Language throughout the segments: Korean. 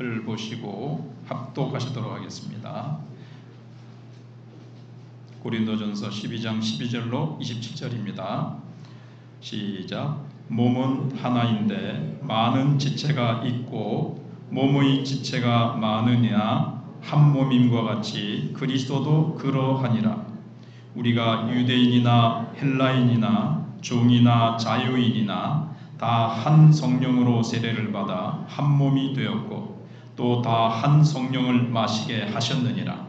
을 보시고 합독하시도록 하겠습니다. 고린도전서 12장 12절로 27절입니다. 시작. 몸은 하나인데 많은 지체가 있고 몸의 지체가 많으냐 한 몸임과 같이 그리스도도 그러하니라. 우리가 유대인이나 헬라인이나 종이나 자유인이나 다 한 성령으로 세례를 받아 한 몸이 되었고 또 다 한 성령을 마시게 하셨느니라.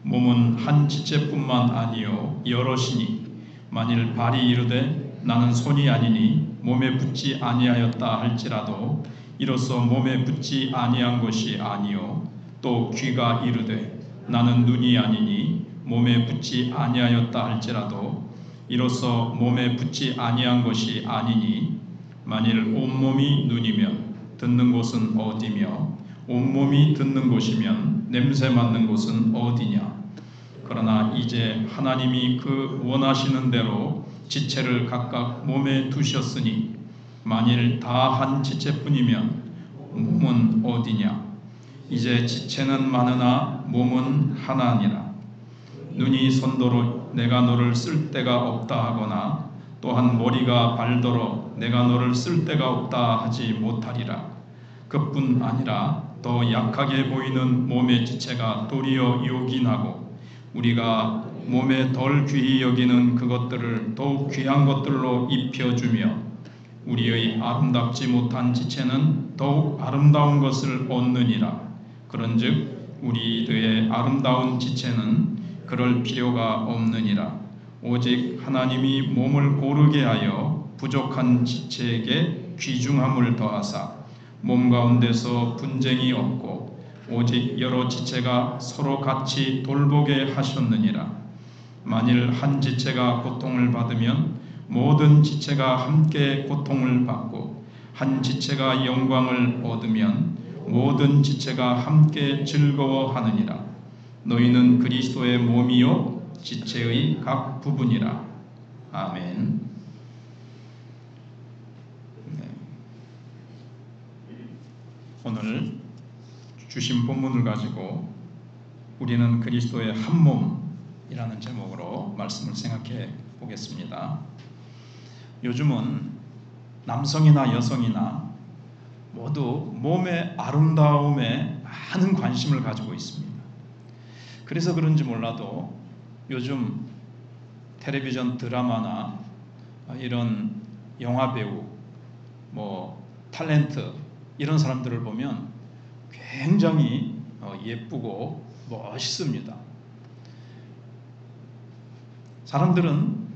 몸은 한 지체뿐만 아니요 여럿이니 만일 발이 이르되 나는 손이 아니니 몸에 붙지 아니하였다 할지라도 이로써 몸에 붙지 아니한 것이 아니요 또 귀가 이르되 나는 눈이 아니니 몸에 붙지 아니하였다 할지라도 이로써 몸에 붙지 아니한 것이 아니니 만일 온몸이 눈이면 듣는 곳은 어디며 온몸이 듣는 곳이면 냄새 맡는 곳은 어디냐. 그러나 이제 하나님이 그 원하시는 대로 지체를 각각 몸에 두셨으니 만일 다 한 지체뿐이면 몸은 어디냐. 이제 지체는 많으나 몸은 하나니라. 눈이 손도로 내가 너를 쓸 데가 없다 하거나 또한 머리가 발더러 내가 너를 쓸 데가 없다 하지 못하리라. 그뿐 아니라 더 약하게 보이는 몸의 지체가 도리어 요긴하고 우리가 몸에 덜 귀히 여기는 그것들을 더욱 귀한 것들로 입혀주며 우리의 아름답지 못한 지체는 더욱 아름다운 것을 얻느니라. 그런즉 우리들의 아름다운 지체는 그럴 필요가 없느니라. 오직 하나님이 몸을 고르게 하여 부족한 지체에게 귀중함을 더하사 몸 가운데서 분쟁이 없고 오직 여러 지체가 서로 같이 돌보게 하셨느니라. 만일 한 지체가 고통을 받으면 모든 지체가 함께 고통을 받고 한 지체가 영광을 얻으면 모든 지체가 함께 즐거워하느니라. 너희는 그리스도의 몸이요 지체의 각 부분이라. 아멘. 오늘 주신 본문을 가지고 우리는 그리스도의 한 몸이라는 제목으로 말씀을 생각해 보겠습니다. 요즘은 남성이나 여성이나 모두 몸의 아름다움에 많은 관심을 가지고 있습니다. 그래서 그런지 몰라도 요즘 텔레비전 드라마나 이런 영화배우, 탤런트 이런 사람들을 보면 굉장히 예쁘고 멋있습니다. 사람들은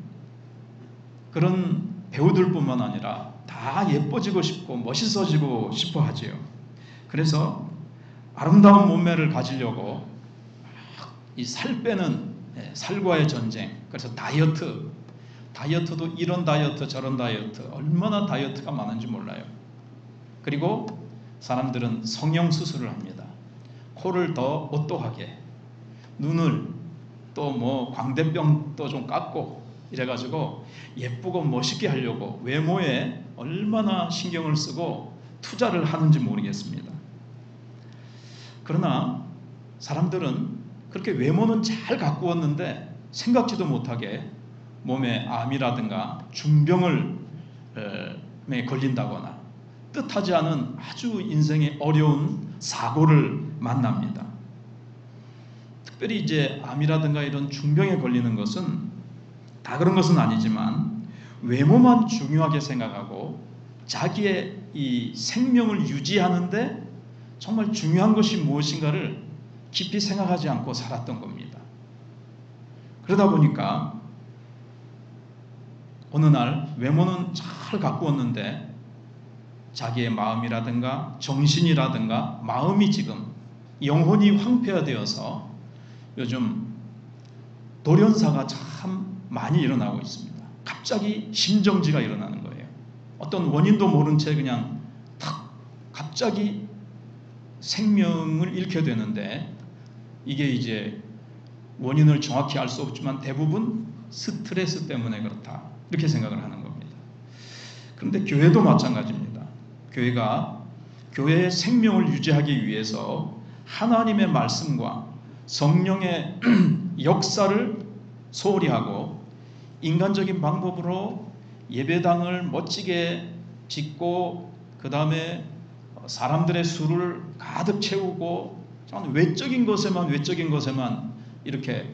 그런 배우들뿐만 아니라 다 예뻐지고 싶고 멋있어지고 싶어 하지요. 그래서 아름다운 몸매를 가지려고 이 살 빼는 살과의 전쟁, 그래서 다이어트도 이런 다이어트 저런 다이어트, 얼마나 다이어트가 많은지 몰라요. 그리고 사람들은 성형수술을 합니다. 코를 더 오똑하게, 눈을 또 광대병도 좀 깎고 이래가지고 예쁘고 멋있게 하려고 외모에 얼마나 신경을 쓰고 투자를 하는지 모르겠습니다. 그러나 사람들은 그렇게 외모는 잘 가꾸었는데 생각지도 못하게 몸에 암이라든가 중병을 걸린다거나 뜻하지 않은 아주 인생의 어려운 사고를 만납니다. 특별히 이제 암이라든가 이런 중병에 걸리는 것은 다 그런 것은 아니지만 외모만 중요하게 생각하고 자기의 이 생명을 유지하는데 정말 중요한 것이 무엇인가를 깊이 생각하지 않고 살았던 겁니다. 그러다 보니까 어느 날 외모는 잘 가꾸었는데 자기의 마음이라든가 정신이라든가 마음이 지금 영혼이 황폐화되어서 요즘 돌연사가 참 많이 일어나고 있습니다. 갑자기 심정지가 일어나는 거예요. 어떤 원인도 모른 채 그냥 탁 갑자기 생명을 잃게 되는데 이게 이제 원인을 정확히 알 수 없지만 대부분 스트레스 때문에 그렇다 이렇게 생각을 하는 겁니다. 그런데 교회도 마찬가지입니다. 교회가 교회의 생명을 유지하기 위해서 하나님의 말씀과 성령의 역사를 소홀히 하고 인간적인 방법으로 예배당을 멋지게 짓고 그 다음에 사람들의 수를 가득 채우고 외적인 것에만 이렇게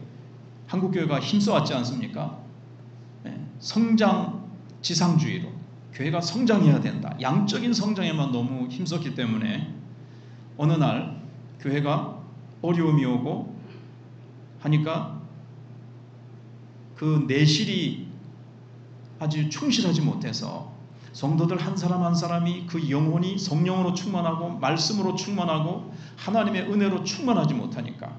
한국교회가 힘써왔지 않습니까? 성장 지상주의로 교회가 성장해야 된다. 양적인 성장에만 너무 힘썼기 때문에 어느 날 교회가 어려움이 오고 하니까 그 내실이 아주 충실하지 못해서 성도들 한 사람 한 사람이 그 영혼이 성령으로 충만하고 말씀으로 충만하고 하나님의 은혜로 충만하지 못하니까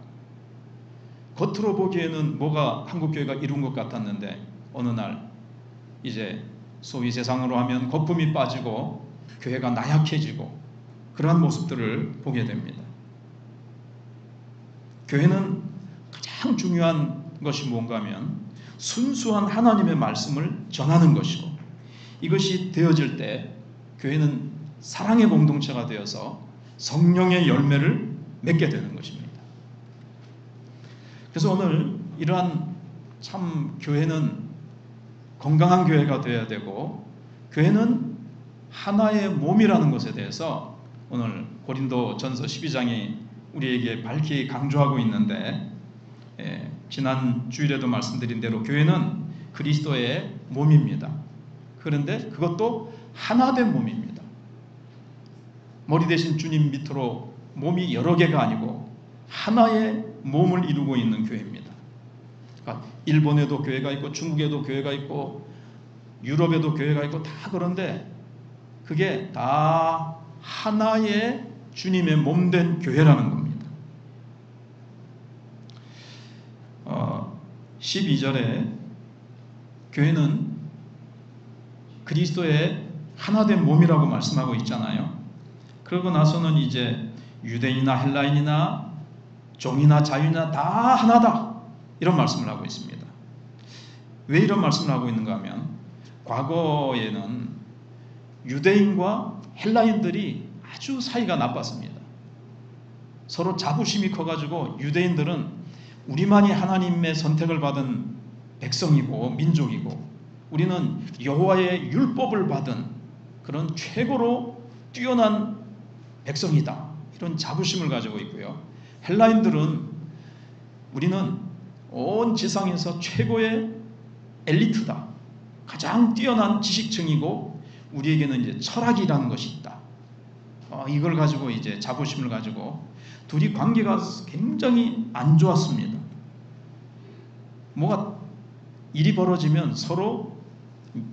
겉으로 보기에는 뭐가 한국교회가 이룬 것 같았는데 어느 날 이제 소위 세상으로 하면 거품이 빠지고 교회가 나약해지고 그러한 모습들을 보게 됩니다. 교회는 가장 중요한 것이 뭔가 하면 순수한 하나님의 말씀을 전하는 것이고 이것이 되어질 때 교회는 사랑의 공동체가 되어서 성령의 열매를 맺게 되는 것입니다. 그래서 오늘 이러한 참 교회는 건강한 교회가 되어야 되고 교회는 하나의 몸이라는 것에 대해서 오늘 고린도 전서 12장이 우리에게 밝히 강조하고 있는데 지난 주일에도 말씀드린 대로 교회는 그리스도의 몸입니다. 그런데 그것도 하나된 몸입니다. 머리 대신 주님 밑으로 몸이 여러 개가 아니고 하나의 몸을 이루고 있는 교회입니다. 그러니까 일본에도 교회가 있고 중국에도 교회가 있고 유럽에도 교회가 있고 다 그런데 그게 다 하나의 주님의 몸된 교회라는 겁니다. 12절에 교회는 그리스도의 하나된 몸이라고 말씀하고 있잖아요. 그러고 나서는 이제 유대인이나 헬라인이나 종이나 자유나 다 하나다 이런 말씀을 하고 있습니다. 왜 이런 말씀을 하고 있는가 하면 과거에는 유대인과 헬라인들이 아주 사이가 나빴습니다. 서로 자부심이 커가지고 유대인들은 우리만이 하나님의 선택을 받은 백성이고 민족이고 우리는 여호와의 율법을 받은 그런 최고로 뛰어난 백성이다. 이런 자부심을 가지고 있고요. 헬라인들은 우리는 온 지상에서 최고의 엘리트다. 가장 뛰어난 지식층이고 우리에게는 이제 철학이라는 것이 있다. 이걸 가지고 이제 자부심을 가지고 둘이 관계가 굉장히 안 좋았습니다. 뭐가 일이 벌어지면 서로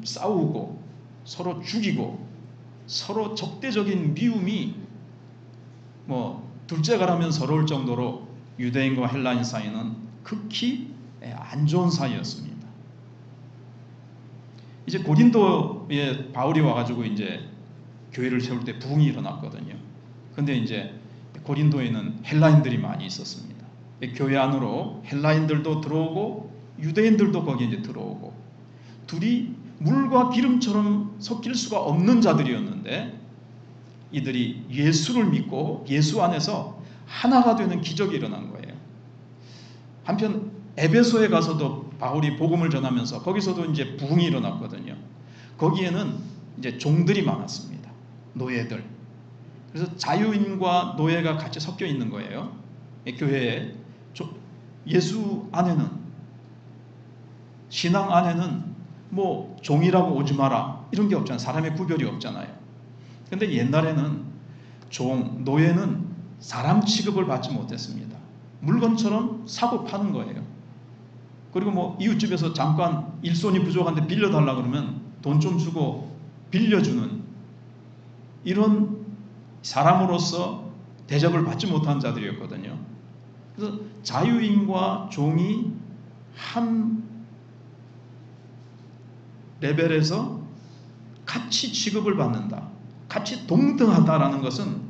싸우고 서로 죽이고 서로 적대적인 미움이 둘째가라면 서러울 정도로 유대인과 헬라인 사이는 극히 안 좋은 사이였습니다. 이제 고린도에 바울이 와가지고 이제 교회를 세울 때 부흥이 일어났거든요. 근데 이제 고린도에는 헬라인들이 많이 있었습니다. 교회 안으로 헬라인들도 들어오고 유대인들도 거기에 이제 들어오고 둘이 물과 기름처럼 섞일 수가 없는 자들이었는데 이들이 예수를 믿고 예수 안에서 하나가 되는 기적이 일어난 거예요. 한편 에베소에 가서도 바울이 복음을 전하면서 거기서도 이제 부흥이 일어났거든요. 거기에는 이제 종들이 많았습니다. 노예들. 그래서 자유인과 노예가 같이 섞여 있는 거예요. 교회에 예수 안에는 신앙 안에는 뭐 종이라고 오지 마라 이런 게 없잖아요. 사람의 구별이 없잖아요. 근데 옛날에는 노예는 사람 취급을 받지 못했습니다. 물건처럼 사고 파는 거예요. 그리고 뭐 이웃집에서 잠깐 일손이 부족한데 빌려달라 그러면 돈 좀 주고 빌려주는 이런 사람으로서 대접을 받지 못한 자들이었거든요. 그래서 자유인과 종이 한 레벨에서 같이 취급을 받는다. 같이 동등하다라는 것은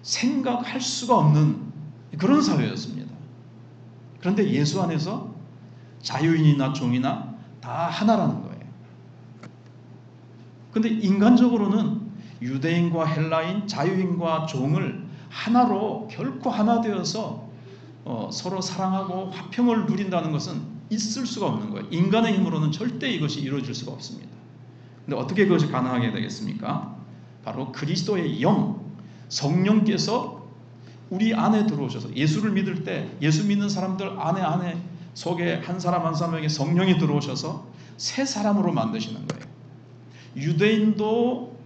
생각할 수가 없는 그런 사회였습니다. 그런데 예수 안에서 자유인이나 종이나 다 하나라는 거예요. 그런데 인간적으로는 유대인과 헬라인, 자유인과 종을 하나로 결코 하나 되어서 서로 사랑하고 화평을 누린다는 것은 있을 수가 없는 거예요. 인간의 힘으로는 절대 이것이 이루어질 수가 없습니다. 근데 어떻게 그것이 가능하게 되겠습니까? 바로 그리스도의 영, 성령께서 우리 안에 들어오셔서 예수를 믿을 때 예수 믿는 사람들 안에 속에 한 사람 한 사람에게 성령이 들어오셔서 새 사람으로 만드시는 거예요. 유대인도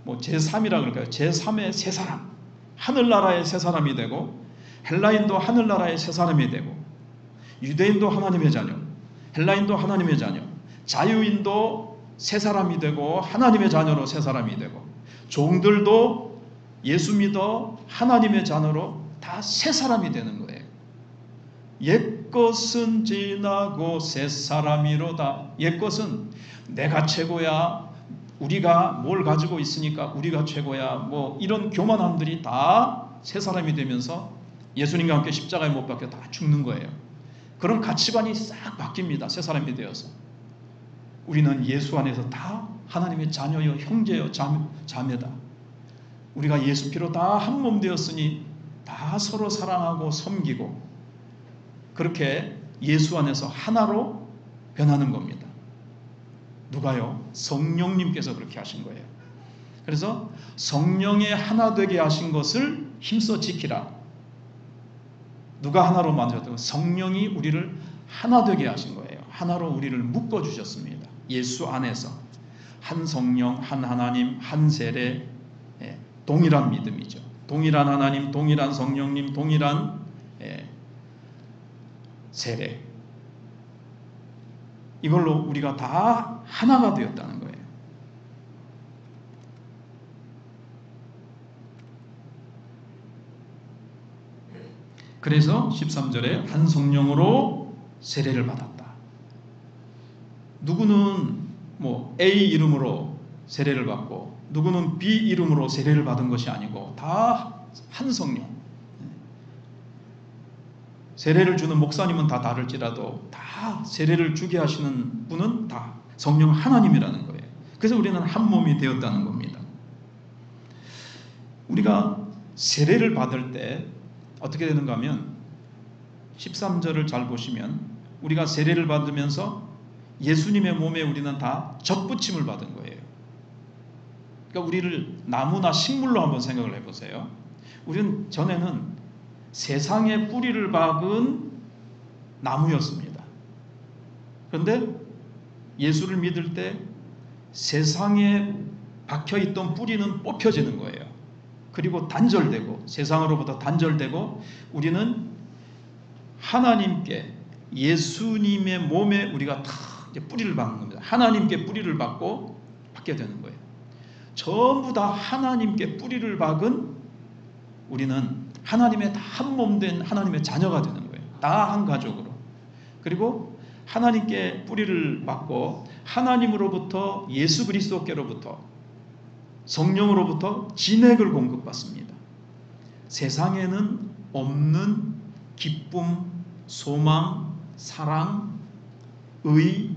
뭐 제3이라 그럴까요? 제3의 새 사람, 하늘나라의 새 사람이 되고, 헬라인도 하늘나라의 새 사람이 되고, 유대인도 하나님의 자녀, 헬라인도 하나님의 자녀, 자유인도 새 사람이 되고 하나님의 자녀로 새 사람이 되고, 종들도 예수 믿어 하나님의 자녀로 다 새 사람이 되는 거예요. 옛것은 지나고 새 사람이로다. 옛것은 내가 최고야, 우리가 뭘 가지고 있으니까 우리가 최고야, 뭐 이런 교만함들이 다 새 사람이 되면서 예수님과 함께 십자가에 못 박혀 다 죽는 거예요. 그런 가치관이 싹 바뀝니다. 새 사람이 되어서 우리는 예수 안에서 다 하나님의 자녀여, 형제여, 자매다. 우리가 예수 피로 다 한 몸 되었으니 다 서로 사랑하고 섬기고, 그렇게 예수 안에서 하나로 변하는 겁니다. 누가요? 성령님께서 그렇게 하신 거예요. 그래서 성령의 하나 되게 하신 것을 힘써 지키라. 누가 하나로 만들었다고? 성령이 우리를 하나 되게 하신 거예요. 하나로 우리를 묶어 주셨습니다. 예수 안에서 한 성령, 한 하나님, 한 세례, 동일한 믿음이죠. 동일한 하나님, 동일한 성령님, 동일한 세례. 이걸로 우리가 다 하나가 되었다는 거예요. 그래서 13절에 한 성령으로 세례를 받았다. 누구는 뭐 A 이름으로 세례를 받고 누구는 B 이름으로 세례를 받은 것이 아니고 다 한 성령. 세례를 주는 목사님은 다 다를지라도 다 세례를 주게 하시는 분은 다 성령 하나님이라는 거예요. 그래서 우리는 한 몸이 되었다는 겁니다. 우리가 세례를 받을 때 어떻게 되는가 하면 13절을 잘 보시면 우리가 세례를 받으면서 예수님의 몸에 우리는 다 접붙임을 받은 거예요. 그러니까 우리를 나무나 식물로 한번 생각을 해보세요. 우리는 전에는 세상에 뿌리를 박은 나무였습니다. 그런데 예수를 믿을 때 세상에 박혀있던 뿌리는 뽑혀지는 거예요. 그리고 단절되고, 세상으로부터 단절되고, 우리는 하나님께, 예수님의 몸에 우리가 다 이제 뿌리를 박는 겁니다. 하나님께 뿌리를 받게 되는 거예요. 전부 다 하나님께 뿌리를 박은 우리는 하나님의 다 한 몸 된 하나님의 자녀가 되는 거예요. 다 한 가족으로. 그리고 하나님께 뿌리를 받고 하나님으로부터, 예수 그리스도께로부터, 성령으로부터 진액을 공급받습니다. 세상에는 없는 기쁨, 소망, 사랑, 의,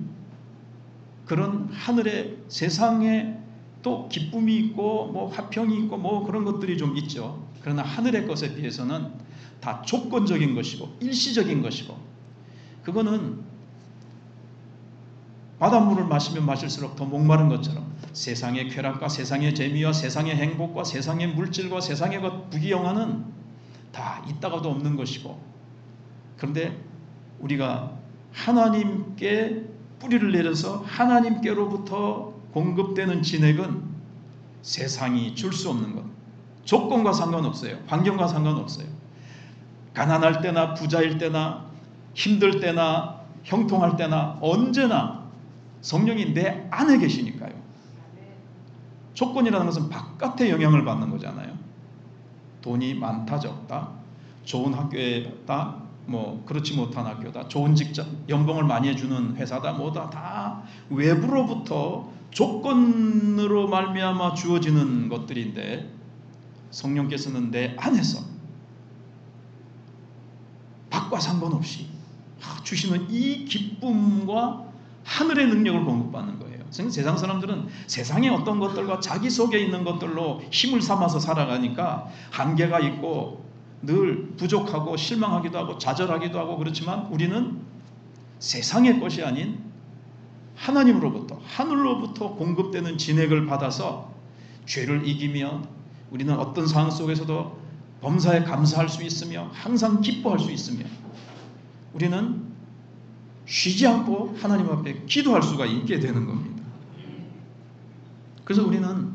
그런 하늘의 세상에 또 기쁨이 있고 뭐 화평이 있고 뭐 그런 것들이 좀 있죠. 그러나 하늘의 것에 비해서는 다 조건적인 것이고 일시적인 것이고, 그거는 바닷물을 마시면 마실수록 더 목마른 것처럼 세상의 쾌락과 세상의 재미와 세상의 행복과 세상의 물질과 세상의 것, 부귀영화는 다 있다가도 없는 것이고, 그런데 우리가 하나님께 뿌리를 내려서 하나님께로부터 공급되는 진액은 세상이 줄 수 없는 것, 조건과 상관없어요. 환경과 상관없어요. 가난할 때나 부자일 때나 힘들 때나 형통할 때나 언제나 성령이 내 안에 계시니까요. 조건이라는 것은 바깥의 영향을 받는 거잖아요. 돈이 많다 적다, 좋은 학교에다, 뭐 그렇지 못한 학교다, 좋은 직장, 연봉을 많이 해주는 회사다, 뭐다, 다 외부로부터 조건으로 말미암아 주어지는 것들인데, 성령께서는 내 안에서 밖과 상관없이 주시는 이 기쁨과 하늘의 능력을 공급받는 거예요. 세상 사람들은 세상의 어떤 것들과 자기 속에 있는 것들로 힘을 삼아서 살아가니까 한계가 있고 늘 부족하고 실망하기도 하고 좌절하기도 하고 그렇지만 우리는 세상의 것이 아닌 하나님으로부터 하늘로부터 공급되는 진액을 받아서 죄를 이기며 우리는 어떤 상황 속에서도 범사에 감사할 수 있으며 항상 기뻐할 수 있으며 우리는 쉬지 않고 하나님 앞에 기도할 수가 있게 되는 겁니다. 그래서 우리는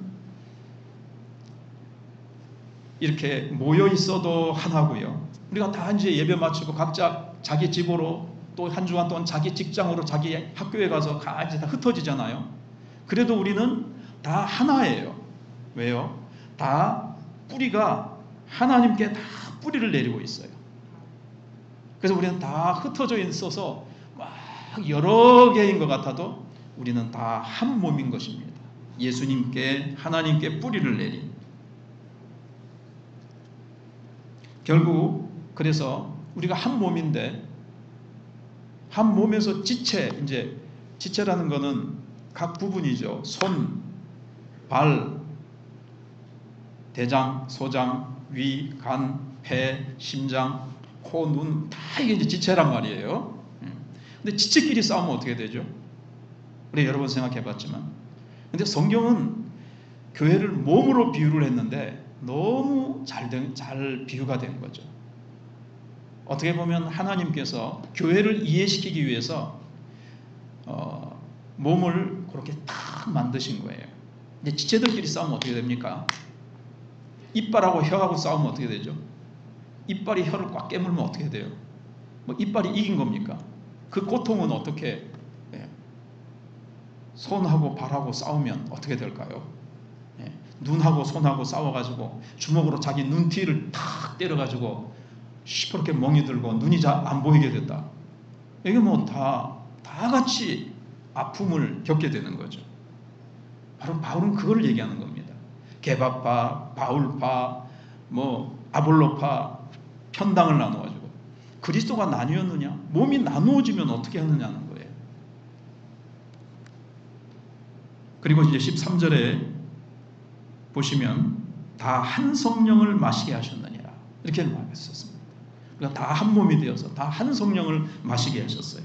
이렇게 모여 있어도 하나고요. 우리가 다 이제 예배 마치고 각자 자기 집으로 또 한 주간 동안 자기 직장으로 자기 학교에 가서 다 흩어지잖아요. 그래도 우리는 다 하나예요. 왜요? 다 뿌리가 하나님께 다 뿌리를 내리고 있어요. 그래서 우리는 다 흩어져 있어서 막 여러 개인 것 같아도 우리는 다 한 몸인 것입니다. 예수님께 하나님께 뿌리를 내린. 결국 그래서 우리가 한 몸인데 한 몸에서 지체, 이제 지체라는 것은 각 부분이죠. 손, 발, 대장, 소장, 위, 간, 폐, 심장, 코, 눈, 다 이게 이제 지체란 말이에요. 근데 지체끼리 싸우면 어떻게 되죠? 우리 여러 번 생각해 봤지만. 근데 성경은 교회를 몸으로 비유를 했는데 너무 잘 비유가 된 거죠. 어떻게 보면 하나님께서 교회를 이해시키기 위해서 몸을 그렇게 딱 만드신 거예요. 이제 지체들끼리 싸우면 어떻게 됩니까? 이빨하고 혀하고 싸우면 어떻게 되죠? 이빨이 혀를 꽉 깨물면 어떻게 돼요? 뭐 이빨이 이긴 겁니까? 그 고통은 어떻게 손하고 발하고 싸우면 어떻게 될까요? 눈하고 손하고 싸워가지고 주먹으로 자기 눈티를 탁 때려가지고 시퍼렇게 멍이 들고 눈이 잘 안 보이게 됐다. 이게 뭐 다 같이 아픔을 겪게 되는 거죠. 바로 바울은 그걸 얘기하는 겁니다. 게바파, 바울파, 뭐 아볼로파 편당을 나누어가지고 그리스도가 나뉘었느냐? 몸이 나누어지면 어떻게 하느냐는 거예요. 그리고 이제 13절에 보시면 다 한 성령을 마시게 하셨느니라 이렇게 말했었습니다. 그러니까 다 한 몸이 되어서 다 한 성령을 마시게 하셨어요.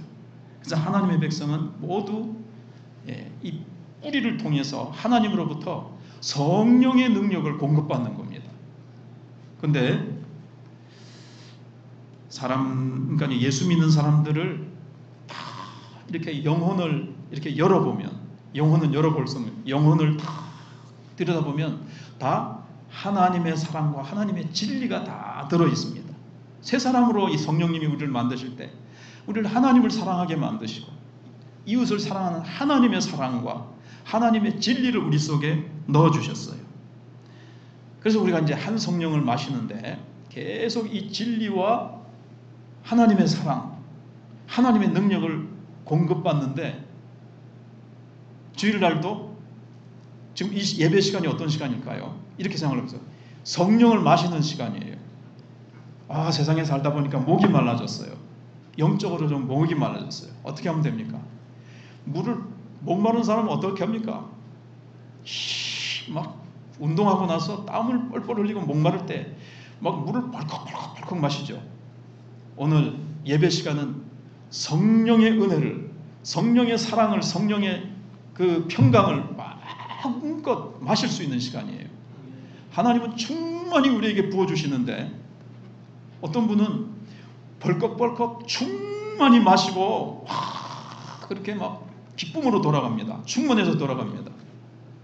그래서 하나님의 백성은 모두 이 뿌리를 통해서 하나님으로부터 성령의 능력을 공급받는 겁니다. 그런데 그러니까 예수 믿는 사람들을 다 이렇게 영혼을 이렇게 열어보면 영혼은 열어볼 수 없는 영혼을 다 들여다보면 다 하나님의 사랑과 하나님의 진리가 다 들어 있습니다. 새 사람으로 이 성령님이 우리를 만드실 때 우리를 하나님을 사랑하게 만드시고 이웃을 사랑하는 하나님의 사랑과 하나님의 진리를 우리 속에 넣어주셨어요. 그래서 우리가 이제 한 성령을 마시는데 계속 이 진리와 하나님의 사랑, 하나님의 능력을 공급받는데 주일날도 지금 이 예배 시간이 어떤 시간일까요? 이렇게 생각을 해보세요. 성령을 마시는 시간이에요. 아, 세상에 살다 보니까 목이 말라졌어요. 영적으로 좀 목이 말라졌어요. 어떻게 하면 됩니까? 목 마른 사람은 어떻게 합니까? 막 운동하고 나서 땀을 뻘뻘 흘리고 목 마를 때 막 물을 벌컥 마시죠. 오늘 예배 시간은 성령의 은혜를, 성령의 사랑을, 성령의 그 평강을 마음껏 마실 수 있는 시간이에요. 하나님은 충만히 우리에게 부어주시는데 어떤 분은 벌컥벌컥 충만히 마시고 그렇게 막 기쁨으로 돌아갑니다. 충만해서 돌아갑니다.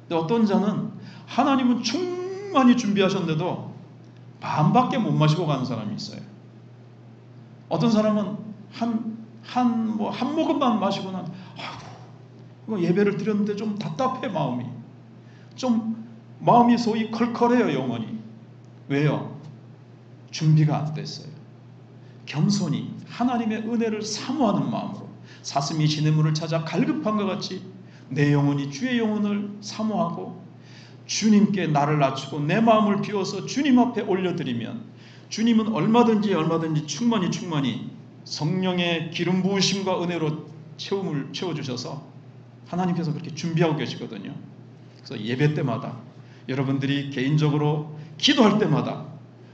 근데 어떤 자는 하나님은 충만히 준비하셨는데도 반밖에 못 마시고 가는 사람이 있어요. 어떤 사람은 한 모금만 마시고 난 예배를 드렸는데 좀 답답해 마음이. 좀 마음이 소위 컬컬해요 영혼이. 왜요? 준비가 안 됐어요. 겸손히 하나님의 은혜를 사모하는 마음으로 사슴이 시냇물을 찾아 갈급함과 같이 내 영혼이 주의 영혼을 사모하고 주님께 나를 낮추고 내 마음을 비워서 주님 앞에 올려드리면 주님은 얼마든지 충만히 성령의 기름 부으심과 은혜로 채워주셔서 하나님께서 그렇게 준비하고 계시거든요. 그래서 예배 때마다 여러분들이 개인적으로 기도할 때마다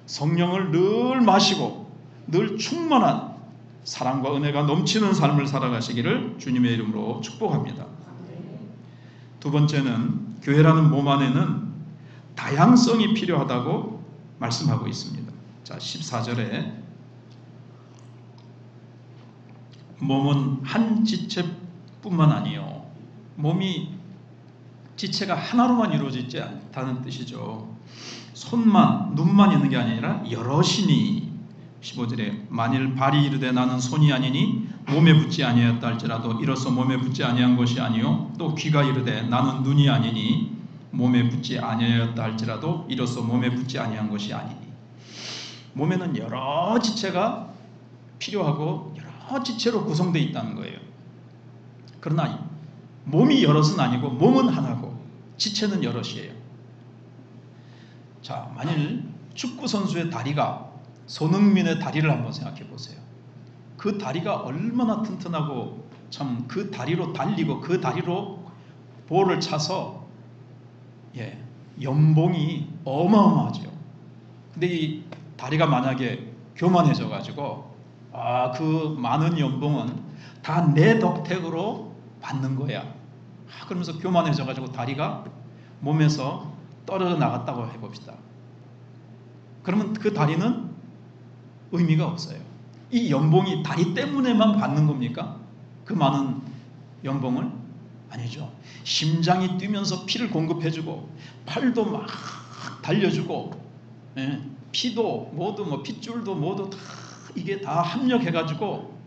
성령을 늘 마시고 늘 충만한 사랑과 은혜가 넘치는 삶을 살아가시기를 주님의 이름으로 축복합니다. 두 번째는 교회라는 몸 안에는 다양성이 필요하다고 말씀하고 있습니다. 자, 14절에 몸은 한 지체뿐만 아니요, 몸이 지체가 하나로만 이루어지지 않다는 뜻이죠. 손만 눈만 있는 게 아니라 여럿이니, 15절에 만일 발이 이르되 나는 손이 아니니 몸에 붙지 아니하였다 할지라도 이로써 몸에 붙지 아니한 것이 아니요, 또 귀가 이르되 나는 눈이 아니니 몸에 붙지 아니하였다 할지라도 이로써 몸에 붙지 아니한 것이 아니니. 몸에는 여러 지체가 필요하고 여러 지체로 구성되어 있다는 거예요. 그러나 몸이 여럿은 아니고 몸은 하나고 지체는 여럿이에요. 자, 만일 축구 선수의 다리가 손흥민의 다리를 한번 생각해 보세요. 그 다리가 얼마나 튼튼하고 참 그 다리로 달리고 그 다리로 볼을 차서 연봉이 어마어마하죠. 근데 이 다리가 만약에 교만해져 가지고 그 많은 연봉은 다 내 덕택으로 받는 거야. 그러면서 교만해져 가지고 다리가 몸에서 떨어져 나갔다고 해봅시다. 그러면 그 다리는 의미가 없어요. 이 연봉이 다리 때문에만 받는 겁니까? 그 많은 연봉을? 아니죠. 심장이 뛰면서 피를 공급해주고 팔도 막 달려주고 피도 모두 핏줄도 모두 다 이게 다 합력해가지고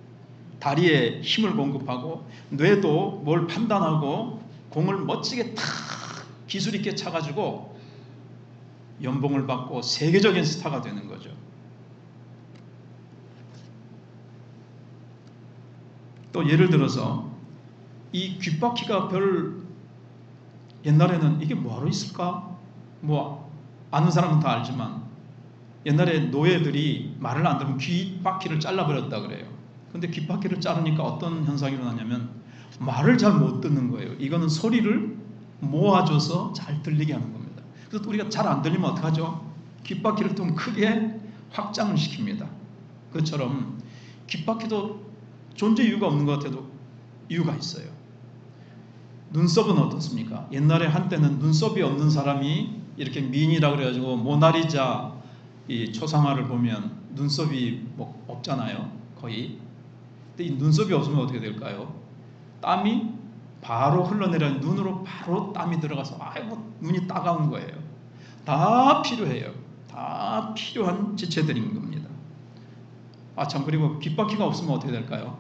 다리에 힘을 공급하고 뇌도 뭘 판단하고 공을 멋지게 탁 기술 있게 차가지고 연봉을 받고 세계적인 스타가 되는 거죠. 또 예를 들어서 이 귓바퀴가 옛날에는 이게 뭐하러 있을까? 아는 사람은 다 알지만 옛날에 노예들이 말을 안 들으면 귓바퀴를 잘라버렸다 그래요. 근데 귓바퀴를 자르니까 어떤 현상이 일어나냐면 말을 잘 못 듣는 거예요. 이거는 소리를 모아줘서 잘 들리게 하는 겁니다. 그래서 우리가 잘 안 들리면 어떡하죠? 귓바퀴를 좀 크게 확장을 시킵니다. 그것처럼 귓바퀴도 존재 이유가 없는 것 같아도 이유가 있어요. 눈썹은 어떻습니까? 옛날에 한때는 눈썹이 없는 사람이 이렇게 미인이라 그래가지고 모나리자 이 초상화를 보면 눈썹이 없잖아요. 거의. 근데 이 눈썹이 없으면 어떻게 될까요? 땀이 바로 흘러내려 눈으로 바로 땀이 들어가서 눈이 따가운 거예요. 다 필요해요. 다 필요한 지체들인 겁니다. 참, 그리고 귓바퀴가 없으면 어떻게 될까요?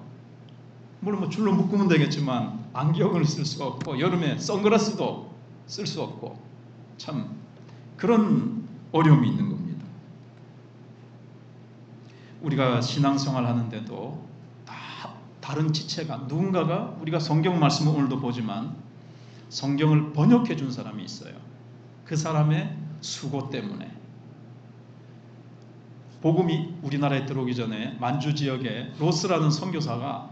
물론 줄로 묶으면 되겠지만 안경을 쓸 수가 없고 여름에 선글라스도 쓸 수 없고 참 그런 어려움이 있는 겁니다. 우리가 신앙생활 하는데도 다른 지체가 누군가가 우리가 성경 말씀을 오늘도 보지만 성경을 번역해 준 사람이 있어요. 그 사람의 수고 때문에 복음이 우리나라에 들어오기 전에 만주 지역에 로스라는 선교사가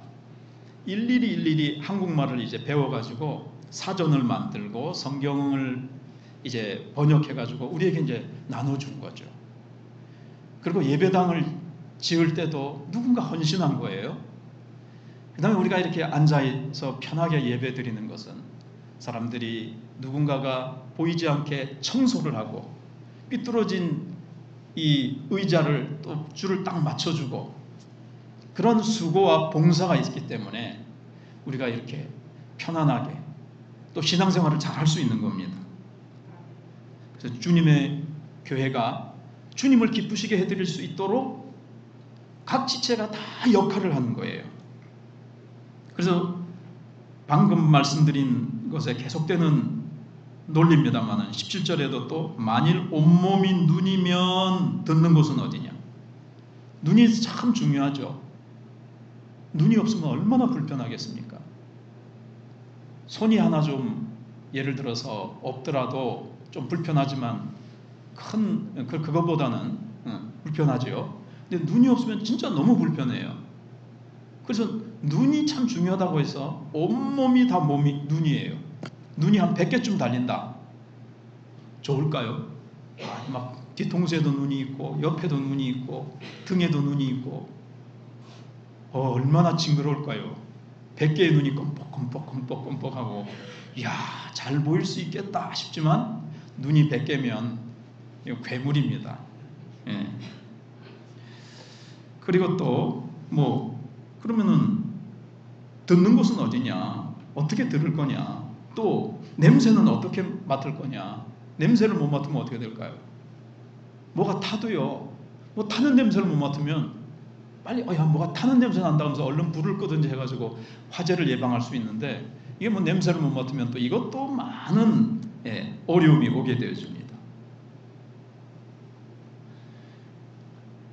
일일이 한국말을 이제 배워가지고 사전을 만들고 성경을 이제 번역해가지고 우리에게 이제 나눠준 거죠. 그리고 예배당을 지을 때도 누군가 헌신한 거예요. 그 다음에 우리가 이렇게 앉아서 편하게 예배 드리는 것은 사람들이 누군가가 보이지 않게 청소를 하고 삐뚤어진 이 의자를 또 줄을 딱 맞춰주고 그런 수고와 봉사가 있기 때문에 우리가 이렇게 편안하게 또 신앙생활을 잘 할 수 있는 겁니다. 그래서 주님의 교회가 주님을 기쁘시게 해드릴 수 있도록 각 지체가 다 역할을 하는 거예요. 그래서 방금 말씀드린 것에 계속되는 논리입니다만 17절에도 또 만일 온몸이 눈이면 듣는 곳은 어디냐. 눈이 참 중요하죠. 눈이 없으면 얼마나 불편하겠습니까? 손이 하나 좀 예를 들어서 없더라도 좀 불편하지만 그거보다는 불편하죠. 근데 눈이 없으면 진짜 너무 불편해요. 그래서 눈이 참 중요하다고 해서 온몸이 다 눈이에요. 눈이 한 100개쯤 달린다. 좋을까요? 막 뒤통수에도 눈이 있고 옆에도 눈이 있고 등에도 눈이 있고 얼마나 징그러울까요? 100개의 눈이 껌뻑껌뻑껌뻑껌뻑하고 이야 잘 보일 수 있겠다 싶지만 눈이 100개면 이거 괴물입니다. 예. 그리고 또 그러면은 듣는 곳은 어디냐? 어떻게 들을 거냐? 또 냄새는 어떻게 맡을 거냐? 냄새를 못 맡으면 어떻게 될까요? 뭐가 타도요. 타는 냄새를 못 맡으면 빨리 뭐가 타는 냄새 난다 하면서 얼른 불을 끄든지 해가지고 화재를 예방할 수 있는데 이게 냄새를 못 맡으면 또 이것도 많은 어려움이 오게 되어집니다.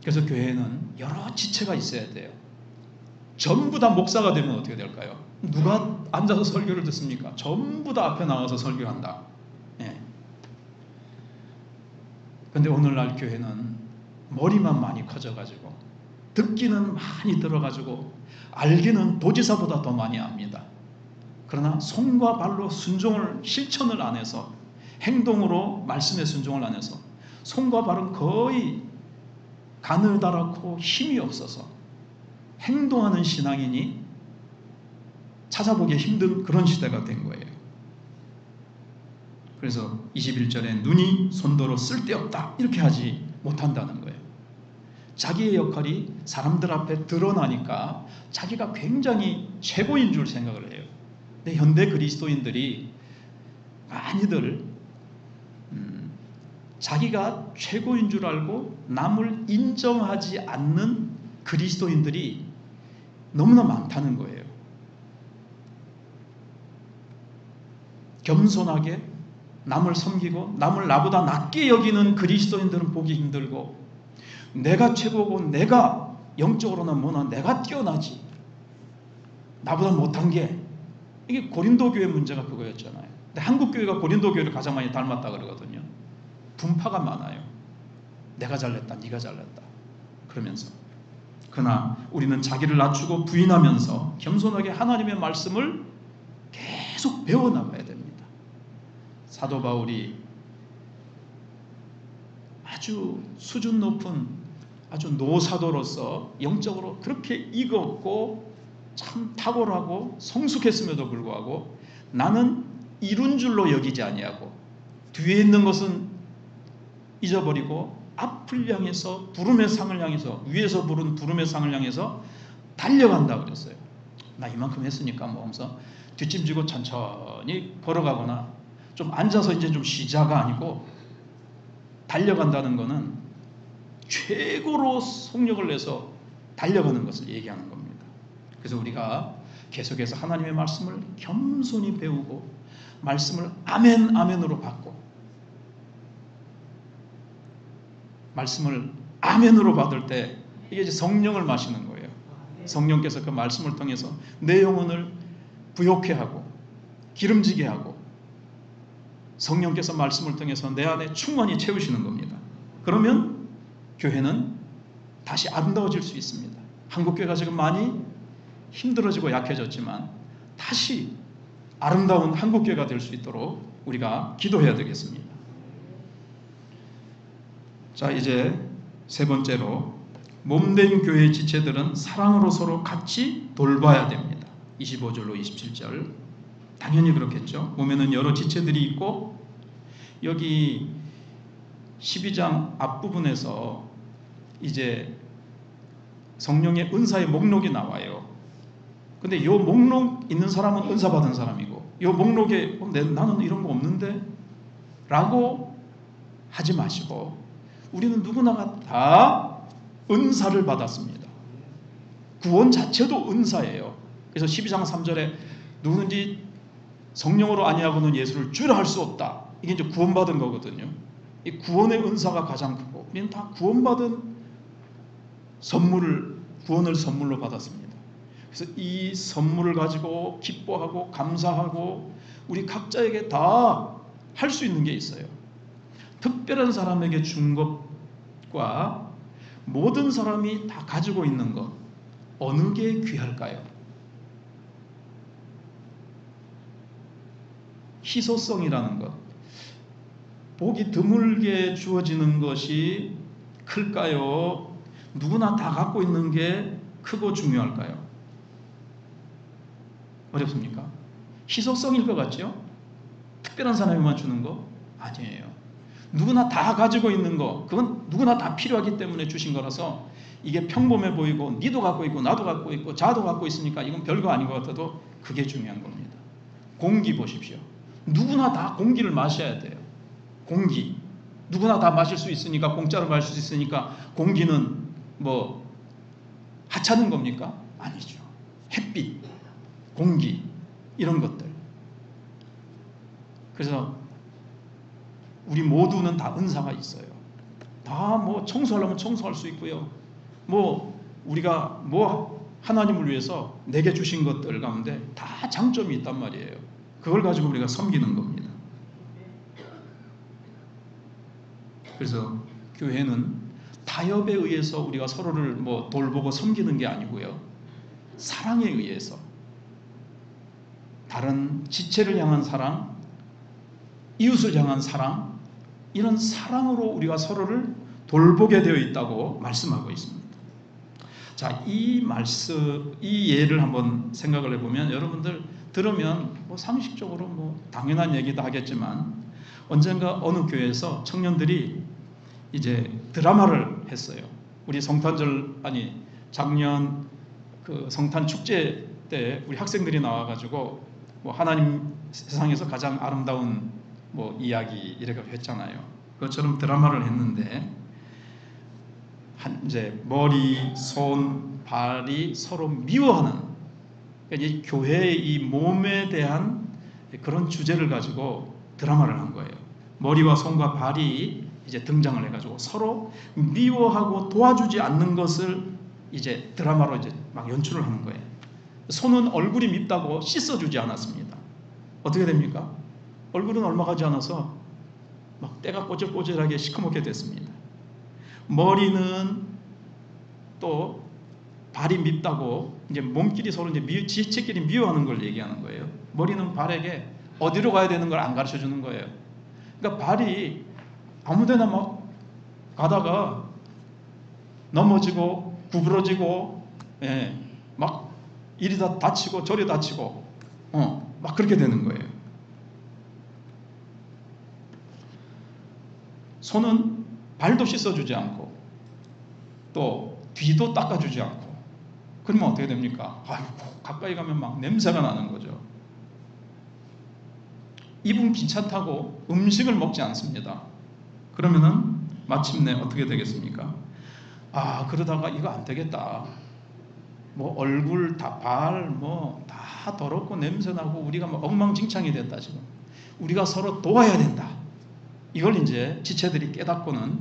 그래서 교회에는 여러 지체가 있어야 돼요. 전부 다 목사가 되면 어떻게 될까요? 누가 앉아서 설교를 듣습니까? 전부 다 앞에 나와서 설교한다. 근데 오늘날 교회는 머리만 많이 커져가지고 듣기는 많이 들어가지고 알기는 도지사보다 더 많이 압니다. 그러나 손과 발로 실천을 안 해서 행동으로 말씀에 순종을 안 해서 손과 발은 거의 가느다랗고 힘이 없어서 행동하는 신앙인이 찾아보기 힘든 그런 시대가 된 거예요. 그래서 21절에 눈이 손도로 쓸데없다 이렇게 하지 못한다는 거예요. 자기의 역할이 사람들 앞에 드러나니까 자기가 굉장히 최고인 줄 생각을 해요. 근데 현대 그리스도인들이 많이들 자기가 최고인 줄 알고 남을 인정하지 않는 그리스도인들이 너무나 많다는 거예요. 겸손하게 남을 섬기고 남을 나보다 낮게 여기는 그리스도인들은 보기 힘들고 내가 최고고 내가 영적으로나 뭐나 내가 뛰어나지 나보다 못한 게 이게 고린도 교회 문제가 그거였잖아요. 근데 한국 교회가 고린도 교회를 가장 많이 닮았다 그러거든요. 분파가 많아요. 내가 잘났다 네가 잘났다 그러면서 그러나 우리는 자기를 낮추고 부인하면서 겸손하게 하나님의 말씀을 계속 배워나가야 됩니다. 사도 바울이 아주 수준 높은 아주 노사도로서 영적으로 그렇게 익었고 참 탁월하고 성숙했음에도 불구하고 나는 이룬 줄로 여기지 아니하고 뒤에 있는 것은 잊어버리고 앞을 향해서 부름의 상을 향해서 위에서 부른 부름의 상을 향해서 달려간다 그랬어요. 나 이만큼 했으니까 하면서 뒷짐지고 천천히 걸어가거나 좀 앉아서 이제 좀 쉬자가 아니고 달려간다는 것은 최고로 속력을 내서 달려가는 것을 얘기하는 겁니다. 그래서 우리가 계속해서 하나님의 말씀을 겸손히 배우고 말씀을 아멘 아멘으로 받고 말씀을 아멘으로 받을 때 이게 이제 성령을 마시는 거예요. 성령께서 그 말씀을 통해서 내 영혼을 부욕해 하고 기름지게 하고 성령께서 말씀을 통해서 내 안에 충만히 채우시는 겁니다. 그러면 교회는 다시 아름다워질 수 있습니다. 한국교회가 지금 많이 힘들어지고 약해졌지만 다시 아름다운 한국교회가 될 수 있도록 우리가 기도해야 되겠습니다. 자, 이제 세 번째로 몸된 교회의 지체들은 사랑으로 서로 같이 돌봐야 됩니다. 25절로 27절. 당연히 그렇겠죠. 몸에는 여러 지체들이 있고 여기 12장 앞부분에서 이제 성령의 은사의 목록이 나와요. 근데 이 목록 있는 사람은 은사 받은 사람이고 이 목록에 나는 이런 거 없는데 라고 하지 마시고 우리는 누구나가 다 은사를 받았습니다. 구원 자체도 은사예요. 그래서 12장 3절에 누구든지 성령으로 아니하고는 예수를 주라 할 수 없다. 이게 이제 구원받은 거거든요. 이 구원의 은사가 가장 크고 우리는 다 구원받은 구원을 선물로 받았습니다. 그래서 이 선물을 가지고 기뻐하고 감사하고 우리 각자에게 다 할 수 있는 게 있어요. 특별한 사람에게 준 것과 모든 사람이 다 가지고 있는 것 어느 게 귀할까요? 희소성이라는 것, 복이 드물게 주어지는 것이 클까요? 누구나 다 갖고 있는 게 크고 중요할까요? 어렵습니까? 희소성일 것 같죠? 특별한 사람에만 주는 거? 아니에요. 누구나 다 가지고 있는 거, 그건 누구나 다 필요하기 때문에 주신 거라서 이게 평범해 보이고 니도 갖고 있고 나도 갖고 있고 자도 갖고 있으니까 이건 별거 아닌 것 같아도 그게 중요한 겁니다. 공기 보십시오. 누구나 다 공기를 마셔야 돼요. 공기. 누구나 다 마실 수 있으니까, 공짜로 마실 수 있으니까 공기는 뭐 하찮은 겁니까? 아니죠. 햇빛, 공기, 이런 것들. 그래서 우리 모두는 다 은사가 있어요. 다 뭐 청소하려면 청소할 수 있고요. 뭐 우리가 뭐 하나님을 위해서 내게 주신 것들 가운데 다 장점이 있단 말이에요. 그걸 가지고 우리가 섬기는 겁니다. 그래서 교회는 타협에 의해서 우리가 서로를 뭐 돌보고 섬기는 게 아니고요. 사랑에 의해서 다른 지체를 향한 사랑, 이웃을 향한 사랑, 이런 사랑으로 우리가 서로를 돌보게 되어 있다고 말씀하고 있습니다. 자, 이 예를 한번 생각을 해보면 여러분들 들으면 뭐 상식적으로 뭐 당연한 얘기도 하겠지만 언젠가 어느 교회에서 청년들이 이제 드라마를 했어요. 우리 작년 그 성탄 축제 때 우리 학생들이 나와가지고 뭐 하나님 세상에서 가장 아름다운 뭐 이야기 이렇게 했잖아요. 그것처럼 드라마를 했는데 이제 머리, 손, 발이 서로 미워하는, 그러니까 이 교회의 이 몸에 대한 그런 주제를 가지고 드라마를 한 거예요. 머리와 손과 발이 이제 등장을 해가지고 서로 미워하고 도와주지 않는 것을 이제 드라마로 이제 막 연출을 하는 거예요. 손은 얼굴이 밉다고 씻어주지 않았습니다. 어떻게 됩니까? 얼굴은 얼마 가지 않아서 막 때가 꼬질꼬질하게 시커멓게 됐습니다. 머리는 또 발이 밉다고 이제 몸끼리 서로 이제 지체끼리 미워하는 걸 얘기하는 거예요. 머리는 발에게 어디로 가야 되는 걸 안 가르쳐 주는 거예요. 그러니까 발이 아무데나 막 가다가 넘어지고 구부러지고, 예, 막 이리 다 다치고 저리 다치고, 막 그렇게 되는 거예요. 손은 발도 씻어주지 않고 또 뒤도 닦아주지 않고, 그러면 어떻게 됩니까? 아이고, 가까이 가면 막 냄새가 나는 거죠. 입은 귀찮다고 음식을 먹지 않습니다. 그러면은 마침내 어떻게 되겠습니까? 아, 그러다가 이거 안 되겠다. 뭐 얼굴 다, 발 뭐 다 더럽고 냄새나고 우리가 뭐 엉망진창이 됐다 지금. 우리가 서로 도와야 된다. 이걸 이제 지체들이 깨닫고는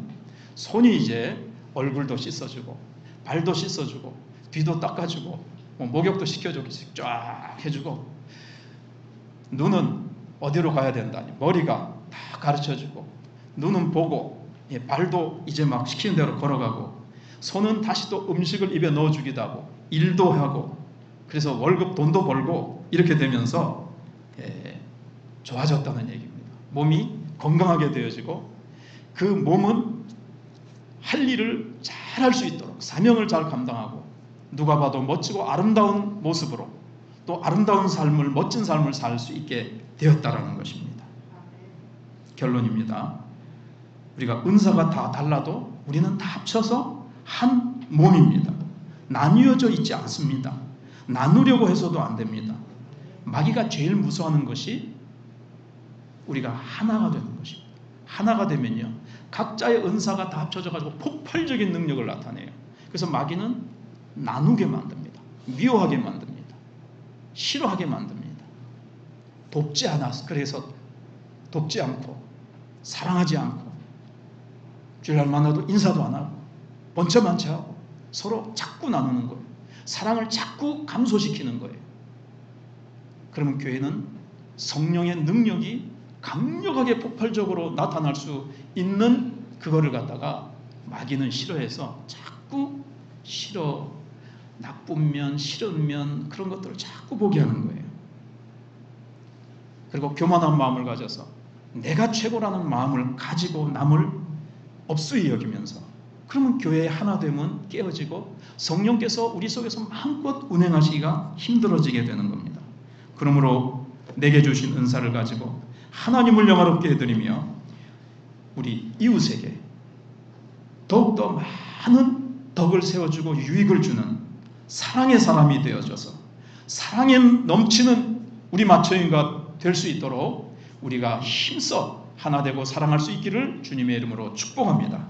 손이 이제 얼굴도 씻어주고 발도 씻어주고 뒤도 닦아주고 뭐 목욕도 시켜주고 쫙 해주고, 눈은 어디로 가야 된다니 머리가 다 가르쳐주고, 눈은 보고, 발도 이제 막 시키는 대로 걸어가고, 손은 다시 또 음식을 입에 넣어주기도 하고 일도 하고, 그래서 월급 돈도 벌고 이렇게 되면서 좋아졌다는 얘기입니다. 몸이 건강하게 되어지고 그 몸은 할 일을 잘 할 수 있도록 사명을 잘 감당하고 누가 봐도 멋지고 아름다운 모습으로 또 아름다운 삶을, 멋진 삶을 살 수 있게 되었다라는 것입니다. 결론입니다. 우리가 은사가 다 달라도 우리는 다 합쳐서 한 몸입니다. 나뉘어져 있지 않습니다. 나누려고 해서도 안 됩니다. 마귀가 제일 무서워하는 것이 우리가 하나가 되는 것입니다. 하나가 되면요, 각자의 은사가 다 합쳐져 가지고 폭발적인 능력을 나타내요. 그래서 마귀는 나누게 만듭니다. 미워하게 만듭니다. 싫어하게 만듭니다. 돕지 않아서, 그래서 돕지 않고 사랑하지 않고 주일날 만나도 인사도 안 하고 번쩍만쩍하고 서로 자꾸 나누는 거예요. 사랑을 자꾸 감소시키는 거예요. 그러면 교회는 성령의 능력이 강력하게 폭발적으로 나타날 수 있는 그거를 갖다가 마귀는 싫어해서 자꾸 싫어, 나쁜 면, 싫은 면, 그런 것들을 자꾸 보게 하는 거예요. 그리고 교만한 마음을 가져서 내가 최고라는 마음을 가지고 남을 업수히 여기면서, 그러면 교회의 하나됨은 깨어지고 성령께서 우리 속에서 마음껏 운행하시기가 힘들어지게 되는 겁니다. 그러므로 내게 주신 은사를 가지고 하나님을 영화롭게 해드리며 우리 이웃에게 더욱더 많은 덕을 세워주고 유익을 주는 사랑의 사람이 되어져서 사랑에 넘치는 우리 마처인가 될 수 있도록 우리가 힘써 하나 되고 사랑할 수 있기를 주님의 이름으로 축복합니다.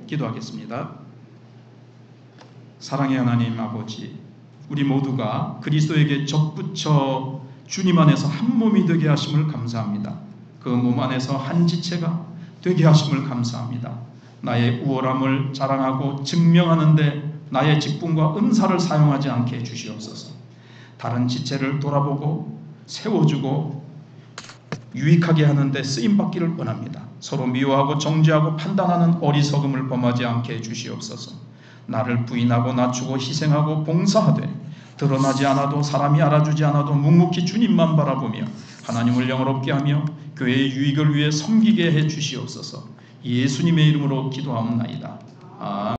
기도하겠습니다. 사랑의 하나님 아버지, 우리 모두가 그리스도에게 접붙여 주님 안에서 한 몸이 되게 하심을 감사합니다. 그 몸 안에서 한 지체가 되게 하심을 감사합니다. 나의 우월함을 자랑하고 증명하는데 나의 직분과 은사를 사용하지 않게 해주시옵소서. 다른 지체를 돌아보고 세워주고 유익하게 하는데 쓰임받기를 원합니다. 서로 미워하고 정죄하고 판단하는 어리석음을 범하지 않게 해주시옵소서. 나를 부인하고 낮추고 희생하고 봉사하되 드러나지 않아도 사람이 알아주지 않아도 묵묵히 주님만 바라보며 하나님을 영화롭게 하며 교회의 유익을 위해 섬기게 해주시옵소서. 예수님의 이름으로 기도하옵나이다. 아멘.